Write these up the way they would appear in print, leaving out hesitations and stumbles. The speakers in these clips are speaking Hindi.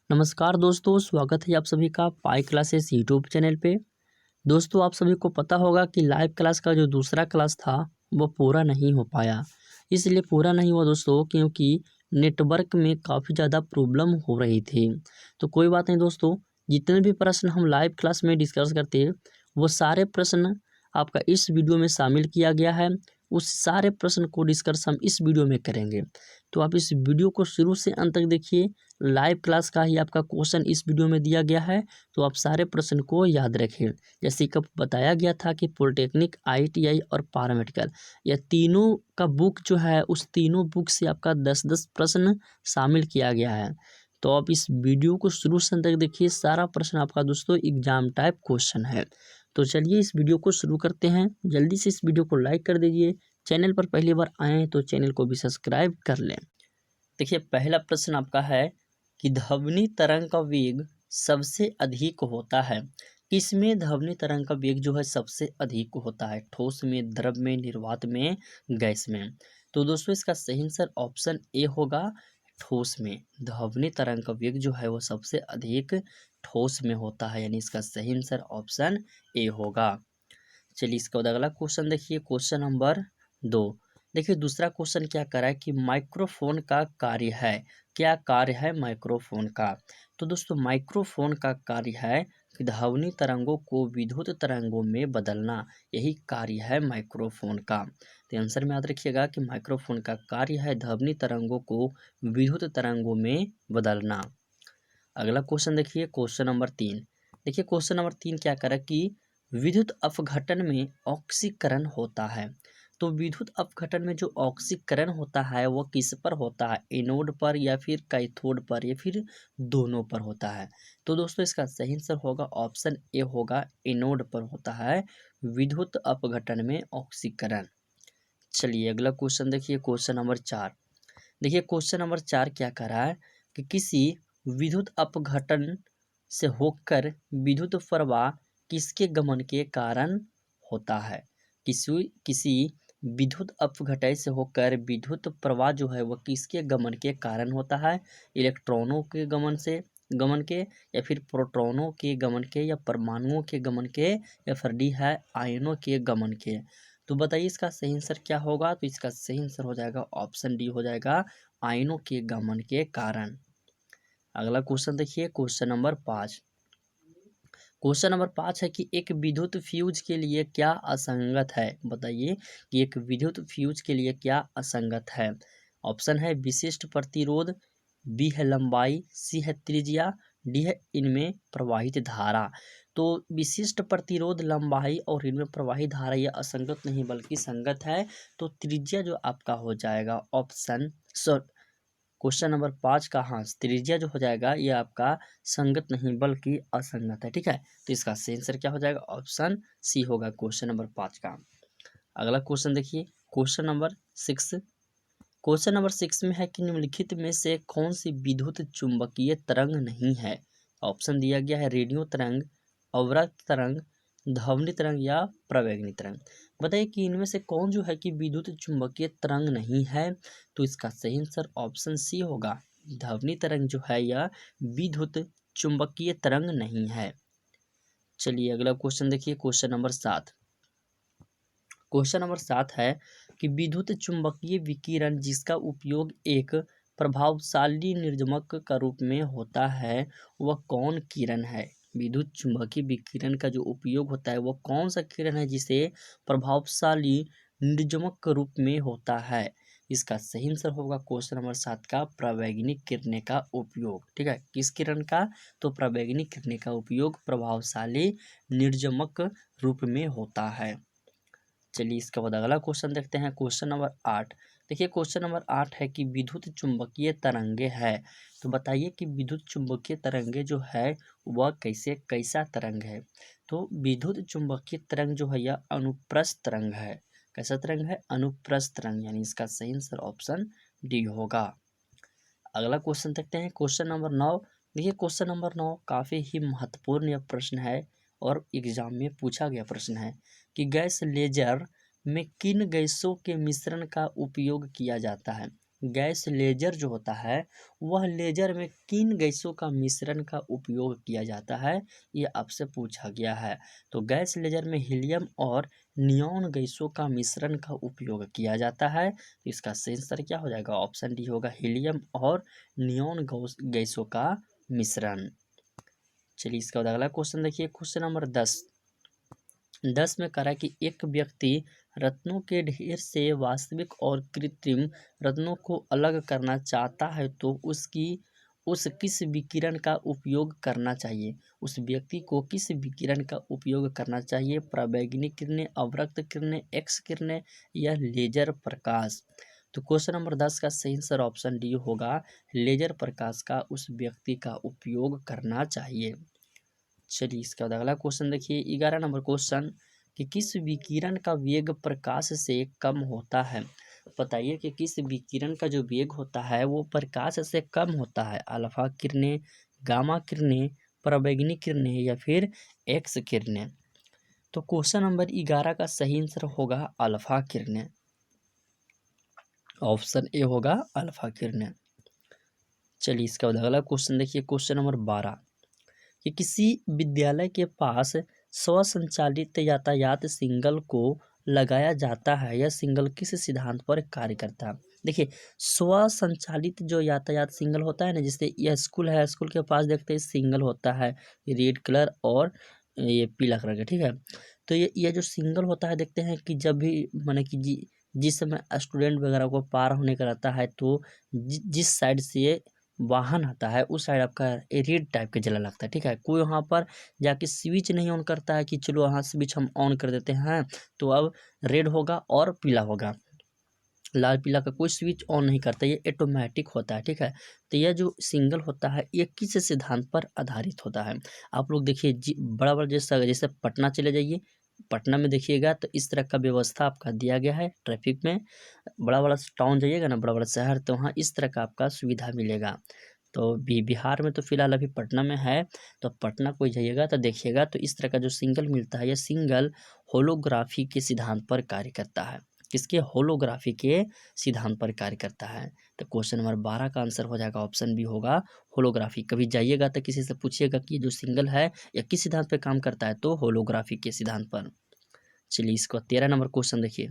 नमस्कार दोस्तों, स्वागत है आप सभी का पाई क्लासेस यूट्यूब चैनल पे। दोस्तों, आप सभी को पता होगा कि लाइव क्लास का जो दूसरा क्लास था वो पूरा नहीं हो पाया। इसलिए पूरा नहीं हुआ दोस्तों, क्योंकि नेटवर्क में काफ़ी ज़्यादा प्रॉब्लम हो रही थी। तो कोई बात नहीं दोस्तों, जितने भी प्रश्न हम लाइव क्लास में डिस्कस करते हैं वो सारे प्रश्न आपका इस वीडियो में शामिल किया गया है। उस सारे प्रश्न को डिस्कस हम इस वीडियो में करेंगे। तो आप इस वीडियो को शुरू से अंत तक देखिए। लाइव क्लास का ही आपका क्वेश्चन इस वीडियो में दिया गया है, तो आप सारे प्रश्न को याद रखें। जैसे कि बताया गया था कि पॉलिटेक्निक, आईटीआई और पैरामेडिकल, यह तीनों का बुक जो है उस तीनों बुक से आपका 10-10 प्रश्न शामिल किया गया है। तो आप इस वीडियो को शुरू से अंत तक देखिए। सारा प्रश्न आपका दोस्तों एग्जाम टाइप क्वेश्चन है। तो चलिए इस वीडियो को शुरू करते हैं। जल्दी से इस वीडियो को लाइक कर दीजिए। चैनल पर पहली बार आए हैं तो चैनल को भी सब्सक्राइब कर लें। देखिए, पहला प्रश्न आपका है कि ध्वनि तरंग का वेग सबसे अधिक होता है। किसमें ध्वनि तरंग का वेग जो है सबसे अधिक होता है? ठोस में, द्रव में, निर्वात में, गैस में? तो दोस्तों इसका सही आंसर ऑप्शन ए होगा, ठोस में। ध्वनि तरंग का वेग जो है वो सबसे अधिक ठोस में होता है, यानी इसका सही आंसर ऑप्शन ए होगा। चलिए इसके बाद अगला क्वेश्चन देखिए, क्वेश्चन नंबर 2। देखिए दूसरा क्वेश्चन क्या कर रहा है कि माइक्रोफोन का कार्य है। क्या कार्य है माइक्रोफोन का? तो दोस्तों माइक्रोफोन का कार्य है कि ध्वनि तरंगों को विद्युत तरंगों में बदलना। यही कार्य है माइक्रोफोन का। तो आंसर में याद रखिएगा कि माइक्रोफोन का कार्य है ध्वनि तरंगों को विद्युत तरंगों में बदलना। अगला क्वेश्चन देखिए, क्वेश्चन नंबर 3। देखिए क्वेश्चन नंबर 3 क्या कर रहा है कि विद्युत अपघटन में ऑक्सीकरण होता है। तो विद्युत अपघटन में जो ऑक्सीकरण होता है वो किस पर होता है? एनोड पर या फिर कैथोड पर या फिर दोनों पर होता है? तो दोस्तों इसका सही आंसर होगा ऑप्शन ए होगा, एनोड पर होता है विद्युत अपघटन में ऑक्सीकरण। चलिए अगला क्वेश्चन देखिए, क्वेश्चन नंबर 4। देखिए क्वेश्चन नंबर 4 क्या कर रहा है कि किसी विद्युत अपघटन से होकर विद्युत प्रवाह किसके गमन के कारण होता है? किसी विद्युत अपघटन से होकर विद्युत प्रवाह जो है वह किसके गमन के कारण होता है? इलेक्ट्रॉनों के गमन के, या फिर प्रोटॉनों के गमन के, या परमाणुओं के गमन के, या फिर डी है आयनों के गमन के? तो बताइए इसका सही आंसर क्या होगा? तो इसका सही आंसर हो जाएगा ऑप्शन डी हो जाएगा, आयनों के गमन के कारण। अगला क्वेश्चन देखिए, क्वेश्चन नंबर 5। क्वेश्चन नंबर 5 है कि एक विद्युत फ्यूज के लिए क्या असंगत है? बताइए कि एक विद्युत फ्यूज के लिए क्या असंगत है? ऑप्शन है विशिष्ट प्रतिरोध, बी है लंबाई, सी है त्रिज्या, डी है इनमें प्रवाहित धारा। तो विशिष्ट प्रतिरोध, लंबाई और इनमें प्रवाहित धारा यह असंगत नहीं बल्कि संगत है। तो त्रिज्या जो आपका हो जाएगा ऑप्शन क्वेश्चन नंबर 5 का, हाँ त्रिज्या जो हो जाएगा ये आपका संगत नहीं बल्कि असंगत है। ठीक है, तो इसका सही आंसर क्या हो जाएगा? ऑप्शन सी होगा क्वेश्चन नंबर 5 का। अगला क्वेश्चन देखिए, क्वेश्चन नंबर 6। क्वेश्चन नंबर 6 में है कि निम्नलिखित में से कौन सी विद्युत चुंबकीय तरंग नहीं है? ऑप्शन दिया गया है रेडियो तरंग, अवरक्त तरंग, ध्वनि तरंग या प्रवेगनी तरंग। बताइए कि इनमें से कौन जो है कि विद्युत चुंबकीय तरंग नहीं है? तो इसका सही आंसर ऑप्शन सी होगा, ध्वनि तरंग जो है यह विद्युत चुंबकीय तरंग नहीं है। चलिए अगला क्वेश्चन देखिए, क्वेश्चन नंबर 7। क्वेश्चन नंबर 7 है कि विद्युत चुंबकीय विकिरण जिसका उपयोग एक प्रभावशाली निर्गमक का रूप में होता है वह कौन किरण है? विद्युत चुंबकीय विकिरण का जो उपयोग होता है वह कौन सा किरण है जिसे प्रभावशाली निर्गमक के रूप में होता है? इसका सही आंसर होगा क्वेश्चन नंबर 7 का, प्रवैगिनिक किरणें का उपयोग। ठीक है, किस किरण का? तो प्रवैगिनिक किरणें का उपयोग प्रभावशाली निर्गमक रूप में होता है। चलिए इसके बाद अगला क्वेश्चन देखते हैं, क्वेश्चन नंबर 8। देखिए क्वेश्चन नंबर 8 है कि विद्युत चुंबकीय तरंगे है। तो बताइए कि विद्युत चुंबकीय तरंगे जो है वह कैसा तरंग है? तो विद्युत चुंबकीय तरंग जो है यह अनुप्रस्थ तरंग है। कैसा तरंग है? अनुप्रस्थ तरंग, यानी इसका सही आंसर ऑप्शन डी होगा। अगला क्वेश्चन देखते हैं, क्वेश्चन नंबर 9। देखिए क्वेश्चन नंबर 9 काफ़ी ही महत्वपूर्ण यह प्रश्न है और एग्जाम में पूछा गया प्रश्न है कि गैस लेजर में किन गैसों के मिश्रण का उपयोग किया जाता है? गैस लेजर जो होता है वह लेजर में किन गैसों का मिश्रण का उपयोग किया जाता है, ये आपसे पूछा गया है। तो गैस लेजर में हीलियम और नियॉन गैसों का मिश्रण का उपयोग किया जाता है। तो इसका सही आंसर क्या हो जाएगा, ऑप्शन डी होगा, हीलियम और नियॉन गैसों का मिश्रण। चलिए इसका बाद अगला क्वेश्चन देखिए, क्वेश्चन नंबर 10 में कह रहा है कि एक व्यक्ति रत्नों के ढेर से वास्तविक और कृत्रिम रत्नों को अलग करना चाहता है तो उस किस विकिरण का उपयोग करना चाहिए। उस व्यक्ति को किस विकिरण का उपयोग करना चाहिए, पराबैंगनी किरणें, अवरक्त किरणें, एक्स किरणें या लेजर प्रकाश। तो क्वेश्चन नंबर 10 का सही आंसर ऑप्शन डी होगा, लेजर प्रकाश का उस व्यक्ति का उपयोग करना चाहिए। चलिए इसके बाद अगला क्वेश्चन देखिए, 11 नंबर क्वेश्चन कि किस विकिरण का वेग प्रकाश से कम होता है। बताइए कि किस विकिरण का जो वेग होता है वो प्रकाश से कम होता है, अल्फा किरणें, गामा किरणें, पराबैंगनी किरणें या फिर एक्स किरणें। तो क्वेश्चन नंबर 11 का सही आंसर होगा अल्फा किरणें, ऑप्शन ए होगा अल्फा किरणें। चलिए इसके बाद अगला क्वेश्चन देखिए, क्वेश्चन नंबर 12 कि किसी विद्यालय के पास स्वसंचालित यातायात सिग्नल को लगाया जाता है, यह सिग्नल किस सिद्धांत पर कार्य करता है। देखिए स्वसंचालित जो यातायात सिग्नल होता है ना, जैसे यह स्कूल है, स्कूल के पास देखते हैं सिग्नल होता है रेड कलर और ये पीला कलर का, ठीक है। तो ये जो सिग्नल होता है देखते हैं कि जब भी माने कि जिस समय स्टूडेंट वगैरह को पार होने का रहता है तो जिस साइड से वाहन आता है उस साइड आपका रेड टाइप का जला लगता है, ठीक है। कोई वहाँ पर जाके स्विच नहीं ऑन करता है कि चलो हाँ स्विच हम ऑन कर देते हैं तो अब रेड होगा और पीला होगा, लाल पीला का कोई स्विच ऑन नहीं करता, ये ऑटोमेटिक होता है, ठीक है। तो यह जो सिग्नल होता है ये किस सिद्धांत पर आधारित होता है। आप लोग देखिए बड़ा बड़ा जैसे पटना चले जाइए, पटना में देखिएगा तो इस तरह का व्यवस्था आपका दिया गया है ट्रैफिक में। बड़ा बड़ा टाउन जाइएगा ना, बड़ा बड़ा शहर, तो वहाँ इस तरह का आपका सुविधा मिलेगा। तो बिहार में तो फिलहाल अभी पटना में है, तो पटना कोई जाइएगा तो देखिएगा तो इस तरह का जो सिग्नल मिलता है, यह सिग्नल होलोग्राफी के सिद्धांत पर कार्य करता है। किसके, होलोग्राफी के सिद्धांत पर कार्य करता है। तो क्वेश्चन नंबर 12 का आंसर हो जाएगा, ऑप्शन बी होगा होलोग्राफी। कभी जाइएगा तो किसी से पूछिएगा कि जो सिग्नल है या किस सिद्धांत पर काम करता है, तो होलोग्राफी के सिद्धांत पर। चलिए इसको 13 नंबर क्वेश्चन देखिए,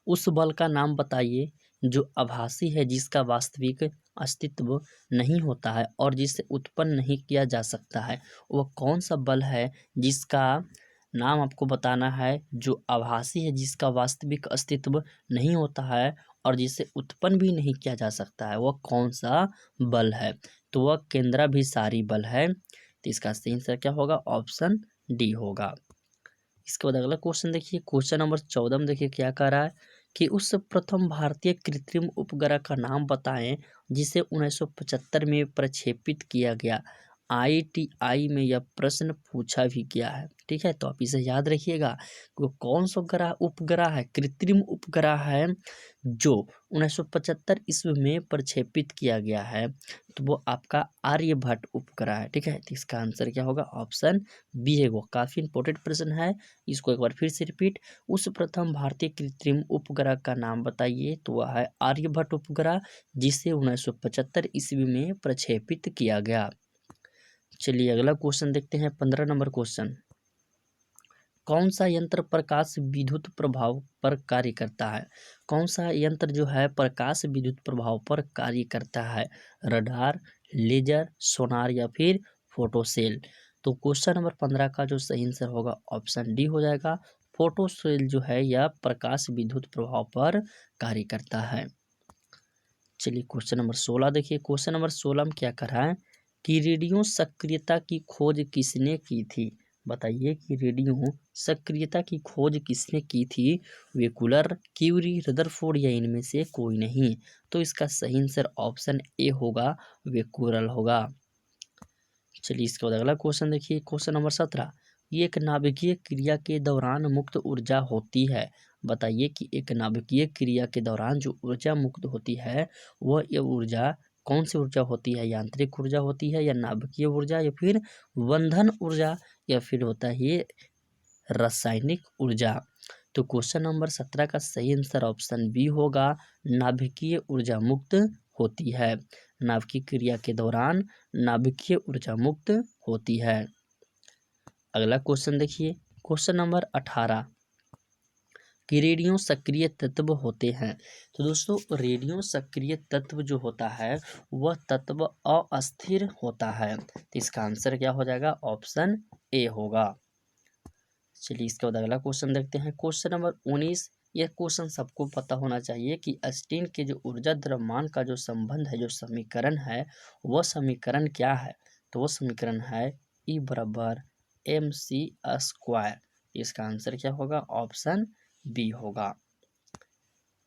उस बल का नाम बताइए जो आभासी है, जिसका वास्तविक अस्तित्व नहीं होता है और जिसे उत्पन्न नहीं किया जा सकता है। वह कौन सा बल है जिसका नाम आपको बताना है, जो आभासी है, जिसका वास्तविक अस्तित्व नहीं होता है और जिसे उत्पन्न भी नहीं किया जा सकता है, वह कौन सा बल है। तो वह केंद्राभिसारी बल है। तो इसका सही आंसर क्या होगा, ऑप्शन डी होगा। इसके बाद अगला क्वेश्चन देखिए, क्वेश्चन नंबर 14 में देखिए क्या कह रहा है कि उस प्रथम भारतीय कृत्रिम उपग्रह का नाम बताएं जिसे 1975 में प्रक्षेपित किया गया। IIT में यह प्रश्न पूछा भी गया है, ठीक है। तो आप इसे याद रखिएगा, वो कौन सा उपग्रह है, कृत्रिम उपग्रह है जो 1975 ईस्वी में प्रक्षेपित किया गया है, तो वो आपका आर्यभट्ट उपग्रह है, ठीक है। तो इसका आंसर क्या होगा, ऑप्शन बी है। वो काफ़ी इंपॉर्टेंट प्रश्न है, इसको एक बार फिर से रिपीट, उस प्रथम भारतीय कृत्रिम उपग्रह का नाम बताइए, तो वह है आर्यभट्ट उपग्रह जिसे 1975 ईस्वी में प्रक्षेपित किया गया। चलिए अगला क्वेश्चन देखते हैं, 15 नंबर क्वेश्चन, कौन सा यंत्र प्रकाश विद्युत प्रभाव पर कार्य करता है। कौन सा यंत्र जो है प्रकाश विद्युत प्रभाव पर कार्य करता है, रडार, लेजर, सोनार या फिर फोटोसेल। तो क्वेश्चन नंबर 15 का जो सही आंसर होगा, ऑप्शन डी हो जाएगा, फोटोसेल जो है यह प्रकाश विद्युत प्रभाव पर कार्य करता है। चलिए क्वेश्चन नंबर 16 देखिए, क्वेश्चन नंबर 16 में क्या कर रहा है कि रेडियो सक्रियता की खोज किसने की थी। बताइए कि रेडियो सक्रियता की खोज किसने की थी, वेकुलर, क्यूरी, रदरफोर्ड या इनमें से कोई नहीं। तो इसका सही आंसर ऑप्शन ए होगा, वेकुलर होगा। चलिए इसके बाद अगला क्वेश्चन देखिए, क्वेश्चन नंबर 17, एक नाभिकीय क्रिया के दौरान मुक्त ऊर्जा होती है। बताइए कि एक नाभिकीय क्रिया के दौरान जो ऊर्जा मुक्त होती है वह ये ऊर्जा कौन सी ऊर्जा होती है, यांत्रिक ऊर्जा होती है या नाभिकीय ऊर्जा या फिर बंधन ऊर्जा या फिर होता है ये रासायनिक ऊर्जा। तो क्वेश्चन नंबर 17 का सही आंसर ऑप्शन बी होगा, नाभिकीय ऊर्जा मुक्त होती है। नाभिकीय क्रिया के दौरान नाभिकीय ऊर्जा मुक्त होती है। अगला क्वेश्चन देखिए, क्वेश्चन नंबर 18 कि रेडियो सक्रिय तत्व होते हैं। तो दोस्तों रेडियो सक्रिय तत्व जो होता है वह तत्व अस्थिर होता है। तो इसका आंसर क्या हो जाएगा, ऑप्शन ए होगा। चलिए इसके बाद अगला क्वेश्चन देखते हैं, क्वेश्चन नंबर 19। यह क्वेश्चन सबको पता होना चाहिए कि आइंस्टीन के जो ऊर्जा द्रव्यमान का जो संबंध है, जो समीकरण है, वह समीकरण क्या है। तो वह समीकरण है E बराबर mc²। इसका आंसर क्या होगा, ऑप्शन बी होगा।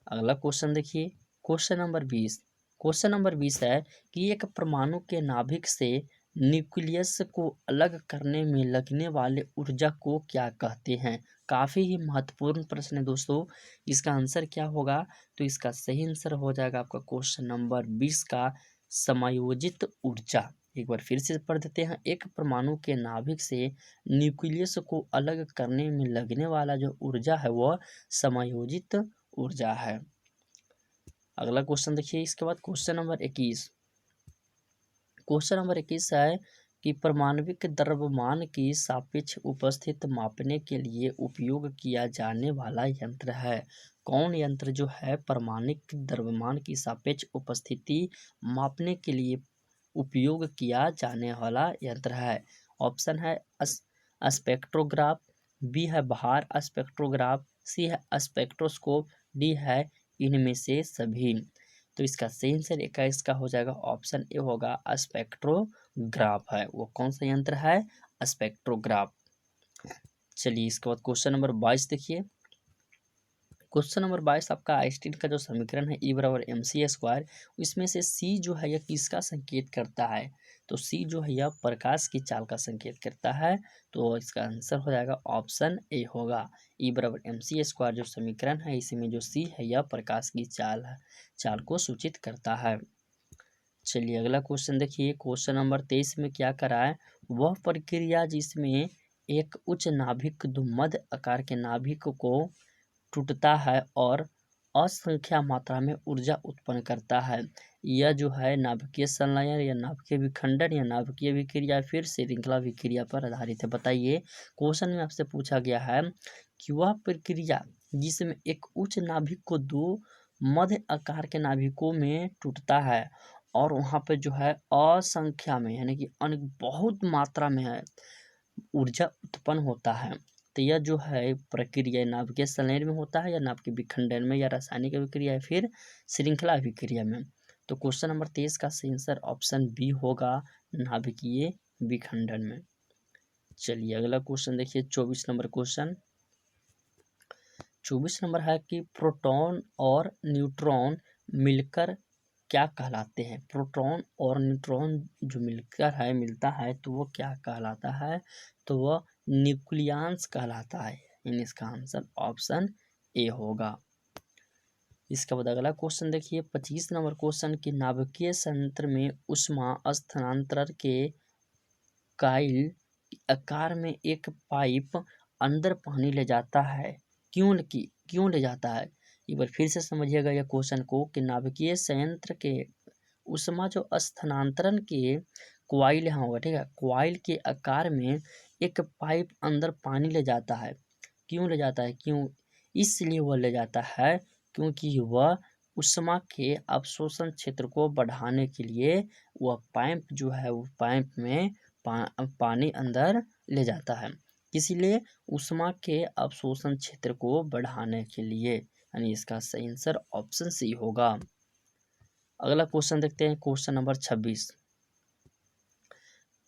अगला क्वेश्चन देखिए, क्वेश्चन नंबर 20। क्वेश्चन नंबर 20 है कि एक परमाणु के नाभिक से न्यूक्लियस को अलग करने में लगने वाले ऊर्जा को क्या कहते हैं। काफ़ी ही महत्वपूर्ण प्रश्न है दोस्तों। इसका आंसर क्या होगा, तो इसका सही आंसर हो जाएगा आपका क्वेश्चन नंबर 20 का समायोजित ऊर्जा। एक बार फिर से पढ़ देते हैं, एक परमाणु के नाभिक से न्यूक्लियस को अलग करने में लगने वाला जो ऊर्जा है वह समायोजित ऊर्जा है। अगला क्वेश्चन देखिए, इसके बाद क्वेश्चन नंबर 21। क्वेश्चन नंबर 21 है कि परमाणविक द्रव्यमान की सापेक्ष उपस्थिति मापने के लिए उपयोग किया जाने वाला यंत्र है। कौन यंत्र जो है परमाणविक द्रव्यमान की सापेक्ष उपस्थिति मापने के लिए उपयोग किया जाने वाला यंत्र है। ऑप्शन है स्पेक्ट्रोग्राफ, बी है बाहर स्पेक्ट्रोग्राफ, सी है स्पेक्ट्रोस्कोप, डी है इनमें से सभी। तो इसका सही आंसर 21 का हो जाएगा, ऑप्शन ए होगा स्पेक्ट्रोग्राफ है। वो कौन सा यंत्र है, स्पेक्ट्रोग्राफ। चलिए इसके बाद क्वेश्चन नंबर 22 देखिए। क्वेश्चन नंबर 22 आपका आइंस्टीन का जो समीकरण है E बराबर mc², इसमें से सी जो है यह किसका संकेत करता है। तो सी जो है यह प्रकाश की चाल का संकेत करता है। तो इसका आंसर हो जाएगा ऑप्शन ए होगा। E बराबर mc² जो समीकरण है इसमें जो सी है यह प्रकाश की चाल है, चाल को सूचित करता है। चलिए अगला क्वेश्चन देखिए, क्वेश्चन नंबर 23 में क्या करा है, वह प्रक्रिया जिसमें एक उच्च नाभिक मध्य आकार के नाभिक को टूटता है और असंख्य मात्रा में ऊर्जा उत्पन्न करता है। यह जो है नाभिकीय संलयन या नाभिकीय विखंडन या नाभिकीय विक्रिया फिर श्रृंखला विक्रिया पर आधारित है। बताइए, क्वेश्चन में आपसे पूछा गया है कि वह प्रक्रिया जिसमें एक उच्च नाभिक को दो मध्य आकार के नाभिकों में टूटता है और वहाँ पे जो है असंख्या में यानी कि बहुत मात्रा में है ऊर्जा उत्पन्न होता है। तो यह जो है प्रक्रिया नाभिकीय संलयन में होता है या नाभिकीय विखंडन में या रासायनिक विक्रिया या फिर श्रृंखला विक्रिया में। तो क्वेश्चन नंबर 23 का सही आंसर ऑप्शन बी होगा, नाभिकीय विखंडन में। चलिए अगला क्वेश्चन देखिए, 24 नंबर क्वेश्चन। 24 नंबर है कि प्रोटॉन और न्यूट्रॉन मिलकर क्या कहलाते हैं। प्रोटॉन और न्यूट्रॉन जो मिलता है तो वो क्या कहलाता है, तो वह न्यूक्लियस कहलाता है। इन इसका आंसर ऑप्शन ए होगा। इसके बाद अगला क्वेश्चन देखिए, 25 नंबर क्वेश्चन की नाभिकीय संयंत्र में ऊष्मा स्थानांतरण के कॉइल आकार में एक पाइप अंदर पानी ले जाता है। क्यों ले जाता है, एक बार फिर से समझिएगा यह क्वेश्चन को कि नाभिकीय संयंत्र के ऊष्मा जो स्थानांतरण के कॉइल यहाँ होगा, ठीक है, कॉइल के आकार में एक पाइप अंदर पानी ले जाता है। क्यों ले जाता है, क्यों, इसलिए वह ले जाता है क्योंकि वह ऊष्मा के अवशोषण क्षेत्र को बढ़ाने के लिए वह पाइप जो है वो पाइप में पानी अंदर ले जाता है। इसीलिए ऊष्मा के अवशोषण क्षेत्र को बढ़ाने के लिए, यानी इसका सही आंसर ऑप्शन सी होगा। अगला क्वेश्चन देखते हैं, क्वेश्चन नंबर 26।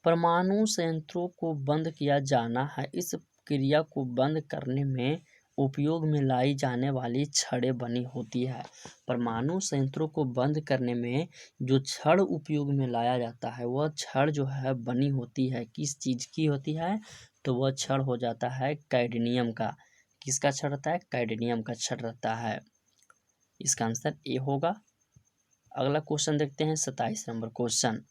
परमाणु संयंत्रों को बंद किया जाना है, इस क्रिया को बंद करने में उपयोग में लाई जाने वाली छड़ें बनी होती है। परमाणु संयंत्रों को बंद करने में जो छड़ उपयोग में लाया जाता है वह छड़ जो है बनी होती है, किस चीज़ की होती है, तो वह छड़ हो जाता है कैडमियम का। किसका छड़ रहता है, कैडमियम का छड़ रहता है। इसका आंसर ए होगा। अगला क्वेश्चन देखते हैं, 27 नंबर क्वेश्चन।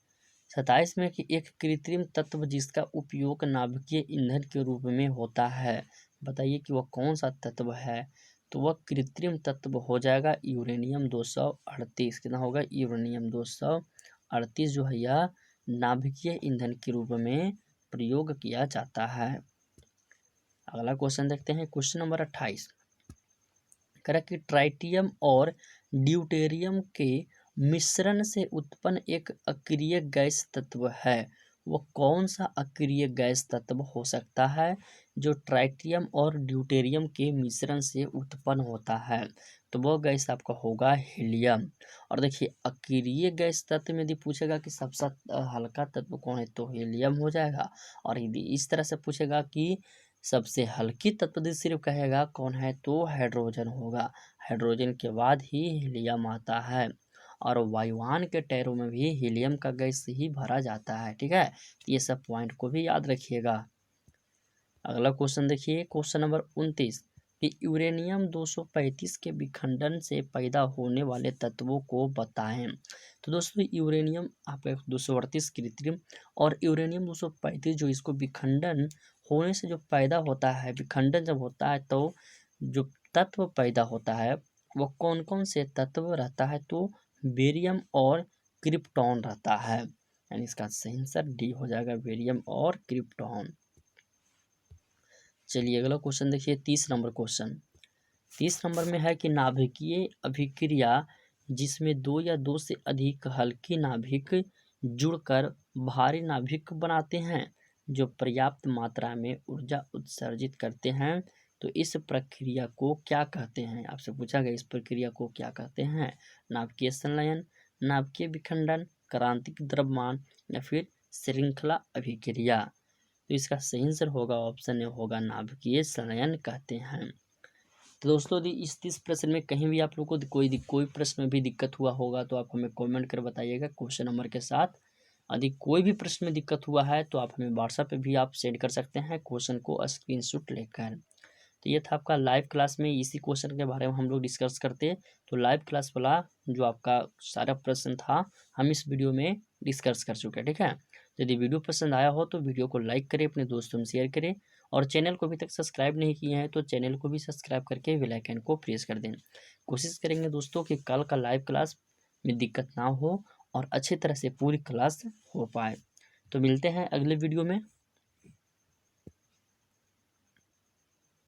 27 में कि एक कृत्रिम तत्व जिसका उपयोग नाभिकीय ईंधन के रूप में होता है बताइए कि वह कौन सा तत्व है। तो वह कृत्रिम तत्व हो जाएगा यूरेनियम 238। कितना होगा? यूरेनियम 238 जो है यह नाभिकीय ईंधन के रूप में प्रयोग किया जाता है। अगला क्वेश्चन देखते हैं, क्वेश्चन नंबर 28। कह कि ट्राइटियम और ड्यूटेरियम के मिश्रण से उत्पन्न एक अक्रिय गैस तत्व है, वो कौन सा अक्रिय गैस तत्व हो सकता है जो ट्राइटियम और ड्यूटेरियम के मिश्रण से उत्पन्न होता है? तो वो गैस आपका होगा हीलियम। और देखिए अक्रिय गैस तत्व में यदि पूछेगा कि सबसे हल्का तत्व कौन है तो हीलियम हो जाएगा। और यदि इस तरह से पूछेगा कि सबसे हल्की तत्व सिर्फ कहेगा कौन है तो हाइड्रोजन होगा। हाइड्रोजन के बाद ही हीलियम आता है। और वायुयान के टायरों में भी हीलियम का गैस ही भरा जाता है। ठीक है, ये सब पॉइंट को भी याद रखिएगा। अगला क्वेश्चन देखिए, क्वेश्चन नंबर 29 कि यूरेनियम 235 के विखंडन से पैदा होने वाले तत्वों को बताएं। तो दोस्तों यूरेनियम आपका 238 कृत्रिम और यूरेनियम 235 जो इसको विखंडन होने से जो पैदा होता है, विखंडन जब होता है तो जो तत्व पैदा होता है वो कौन कौन से तत्व रहता है? तो बेरियम और क्रिप्टॉन रहता है। यानी इसका सही आंसर डी हो जाएगा, बेरियम और क्रिप्टॉन। चलिए अगला क्वेश्चन देखिए, 30 नंबर क्वेश्चन। 30 नंबर में है कि नाभिकीय अभिक्रिया जिसमें दो या दो से अधिक हल्के नाभिक जुड़कर भारी नाभिक बनाते हैं जो पर्याप्त मात्रा में ऊर्जा उत्सर्जित करते हैं, तो इस प्रक्रिया को क्या कहते हैं? आपसे पूछा गया इस प्रक्रिया को क्या कहते हैं? नाभिकीय संलयन, नाभिकीय विखंडन, क्रांतिक द्रव्यमान या फिर श्रृंखला अभिक्रिया। तो इसका सही आंसर होगा ऑप्शन ए होगा नाभिकीय संलयन कहते हैं। तो दोस्तों यदि इस 30 प्रश्न में कहीं भी आप लोग को कोई प्रश्न में भी दिक्कत हुआ होगा तो आप हमें कमेंट कर बताइएगा क्वेश्चन नंबर के साथ। यदि कोई भी प्रश्न में दिक्कत हुआ है तो आप हमें व्हाट्सएप पे भी आप सेंड कर सकते हैं क्वेश्चन को स्क्रीनशॉट लेकर। तो ये था आपका लाइव क्लास में इसी क्वेश्चन के बारे में हम लोग डिस्कस करते। तो लाइव क्लास वाला जो आपका सारा प्रश्न था हम इस वीडियो में डिस्कस कर चुके हैं। ठीक है, यदि वीडियो पसंद आया हो तो वीडियो को लाइक करें, अपने दोस्तों में शेयर करें और चैनल को अभी तक सब्सक्राइब नहीं किए हैं तो चैनल को भी सब्सक्राइब करके बेल आइकन को प्रेस कर दें। कोशिश करेंगे दोस्तों कि कल का लाइव क्लास में दिक्कत ना हो और अच्छी तरह से पूरी क्लास हो पाए। तो मिलते हैं अगले वीडियो में।